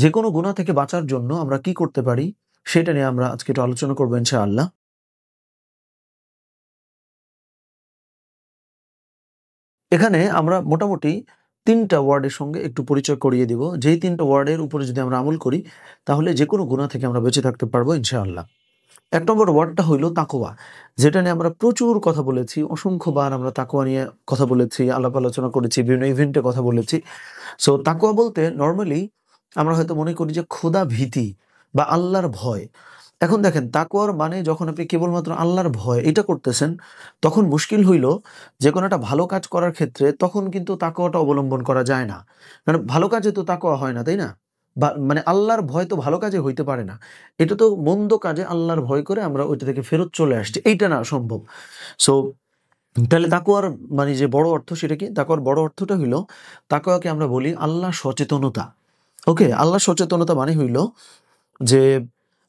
যে কোনো গুনাহ থেকে বাঁচার জন্য আমরা কি করতে পারি সেটা নিয়ে আমরা আজকে একটু আলোচনা করব ইনশাআল্লাহ। এখানে আমরা মোটামুটি ৩টা ওয়ার্ডের সঙ্গে একটু পরিচয় করিয়ে দিব। যেই ৩টা ওয়ার্ডের উপরে যদি আমরা আমল করি তাহলে যেকোনো গুনাহ থেকে আমরা বেঁচে থাকতে পারবো ইনশাআল্লাহ। ১ নম্বর ওয়ার্ডটা হইল তাকওয়া, যেটা নিয়ে আমরা প্রচুর কথা বলেছি। অসংখ্যবার আমরা তাকওয়া নিয়ে কথা বলেছি, আলাপ আলোচনা করেছি, বিভিন্ন ইভেন্টে কথা বলেছি। সো তাকওয়া বলতে নরমালি আমরা হয়তো মনে করি যে খোদা ভীতি বা আল্লাহর ভয়। এখন দেখেন তাকওয়ার মানে যখন আপনি কেবলমাত্র আল্লাহর ভয় এটা করতেছেন, তখন মুশকিল হইল যে কোনো একটা ভালো কাজ করার ক্ষেত্রে তখন কিন্তু তাকওয়াটা অবলম্বন করা যায় না। কারণ ভালো কাজে তো তাকওয়া হয় না, তাই না? বা মানে আল্লাহর ভয় তো ভালো কাজে হইতে পারে না। এটা তো মন্দ কাজে আল্লাহর ভয় করে আমরা ওইটা থেকে ফেরত চলে আসছি। এইটা না সম্ভব। সো তাহলে তাকওয়ার মানে যে বড় অর্থ সেটা কি? তাকওয়ার বড় অর্থটা হইল তাকওয়াকে আমরা বলি আল্লাহ সচেতনতা। ওকে? আল্লাহ সচেতনতা মানে হইল যে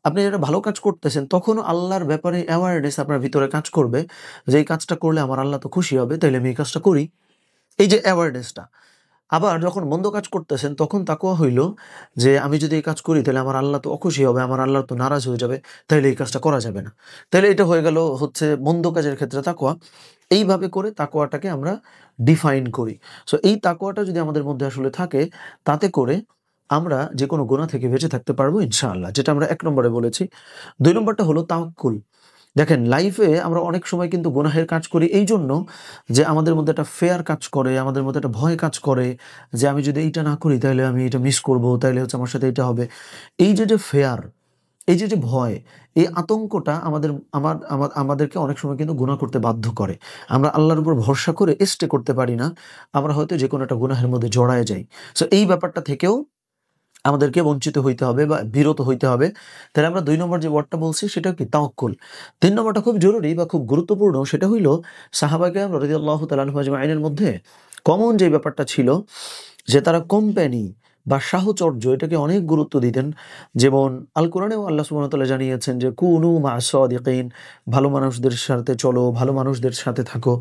আপনি যেটা ভালো কাজ করতেছেন তখনও আল্লাহর ব্যাপারে অ্যাওয়ারনেস আপনার ভিতরে কাজ করবে যে এই কাজটা করলে আমার আল্লাহ তো খুশি হবে, তাইলে আমি এই কাজটা করি। এই যে অ্যাওয়ারনেসটা। আবার যখন মন্দ কাজ করতেছেন তখন তাকওয়া হইল যে আমি যদি এই কাজ করি তাহলে আমার আল্লাহ তো অখুশি হবে, আমার আল্লাহ তো নারাজ হয়ে যাবে, তাইলে এই কাজটা করা যাবে না। তাইলে এটা হয়ে গেল হচ্ছে মন্দ কাজের ক্ষেত্রে তাকওয়া। এইভাবে করে তাকওয়াটাকে আমরা ডিফাইন করি। সো এই তাকওয়াটা যদি আমাদের মধ্যে আসলে থাকে তাতে করে আমরা যেকোনো গুনাহ থেকে বেঁচে থাকতে পারবো ইনশাআল্লাহ। যেটা আমরা ১ নম্বরে বলেছি। ২ নম্বরটা হলো তাওয়াক্কুল। দেখেন লাইফে আমরা অনেক সময় কিন্তু গুনাহের কাজ করি এইজন্য যে আমাদের মধ্যে একটা ফেয়ার কাজ করে, আমাদের মধ্যে একটা ভয় কাজ করে যে আমি যদি এইটা না করি তাইলে আমি এটা মিস করব, তাইলে হচ্ছে আমার সাথে এটা হবে। এই যে ফেয়ার, এই যে ভয়, এই আতঙ্কটা আমাদেরকে অনেক সময় কিন্তু গুনাহ করতে বাধ্য করে। আমরা আল্লাহর উপর ভরসা করে স্টে করতে পারি না। আমরা হয়তো যেকোনো একটা গুনাহের মধ্যে জড়ায়ে যাই। সো এই ব্যাপারটা থেকেও আমাদেরকে বঞ্চিত হইতে হবে বা বিরত হইতে হবে। তাহলে আমরা ২ নম্বর যে ওয়ার্ডটা বলছি সেটা কি? তাওয়াক্কুল। ৩ নম্বরটা খুব জরুরি বা খুব গুরুত্বপূর্ণ, সেটা হইল সাহাবায়ে কেরাম রাদিয়াল্লাহু তাআলা আনহুম আজমাইনের মধ্যে কমন যে ব্যাপারটা ছিল যে তারা কোম্পানি বা সাহচর্য এটাকে অনেক গুরুত্ব দিতেন। যেমন আল কোরআনেও আল্লাহ সুবহানাহু ওয়া তাআলা জানিয়েছেন যে কুনু মা'আস সাদিকিন, ভালো মানুষদের সাথে চলো, ভালো মানুষদের সাথে থাকো।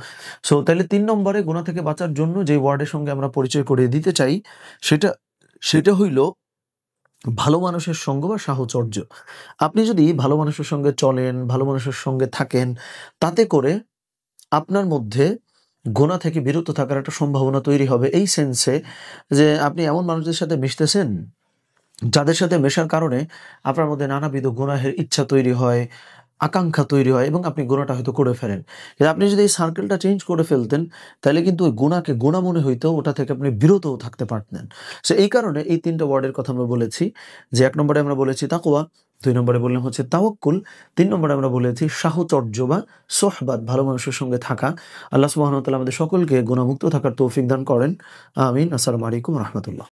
সো তাইলে ৩ নম্বরে গুনাহ থেকে বাঁচার জন্য যে ওয়ার্ডের সঙ্গে আমরা পরিচয় করিয়ে দিতে চাই সেটা সেটা হইল ভালো মানুষের সঙ্গ বা সাহচর্য। আপনি যদি ভালো মানুষের সঙ্গে চলেন, ভালো মানুষের সঙ্গে থাকেন, তাতে করে আপনার মধ্যে গোনা থেকে বিরত থাকার একটা সম্ভাবনা তৈরি হবে। এই সেন্সে যে আপনি এমন মানুষদের সাথে মিশতেছেন, যাদের সাথে মেশার কারণে আপনার মধ্যে নানাবিধ গুনাহের ইচ্ছা তৈরি হয়, আকাঙ্ক্ষা তৈরি হয় এবং আপনি গুনাহটা হয়তো করে ফেলেন। কিন্তু আপনি যদি এই সার্কেলটা চেঞ্জ করে ফেলতেন, তাহলে কিন্তু ওই গুনাহকে গুনাহ মনে হইতো, ওটা থেকে আপনি বিরতও থাকতে পারতেন। সো এই কারণে এই ৩ টা ওয়ার্ডের কথা আমরা বলেছি যে ১ নম্বরে আমরা বলেছি তাকওয়া, ২ নম্বরে বললাম হচ্ছে তাওয়াক্কুল, ৩ নম্বরে আমরা বলেছি সাহচর্য বা সোহবাত, ভালো মানুষের সঙ্গে থাকা। আল্লাহ সুবহানাহু ওয়া তাআলা আমাদের সকলকে গুনাহমুক্ত থাকার তৌফিক দান করেন। আমিন। আসসালামু আলাইকুম ওয়া রাহমাতুল্লাহ।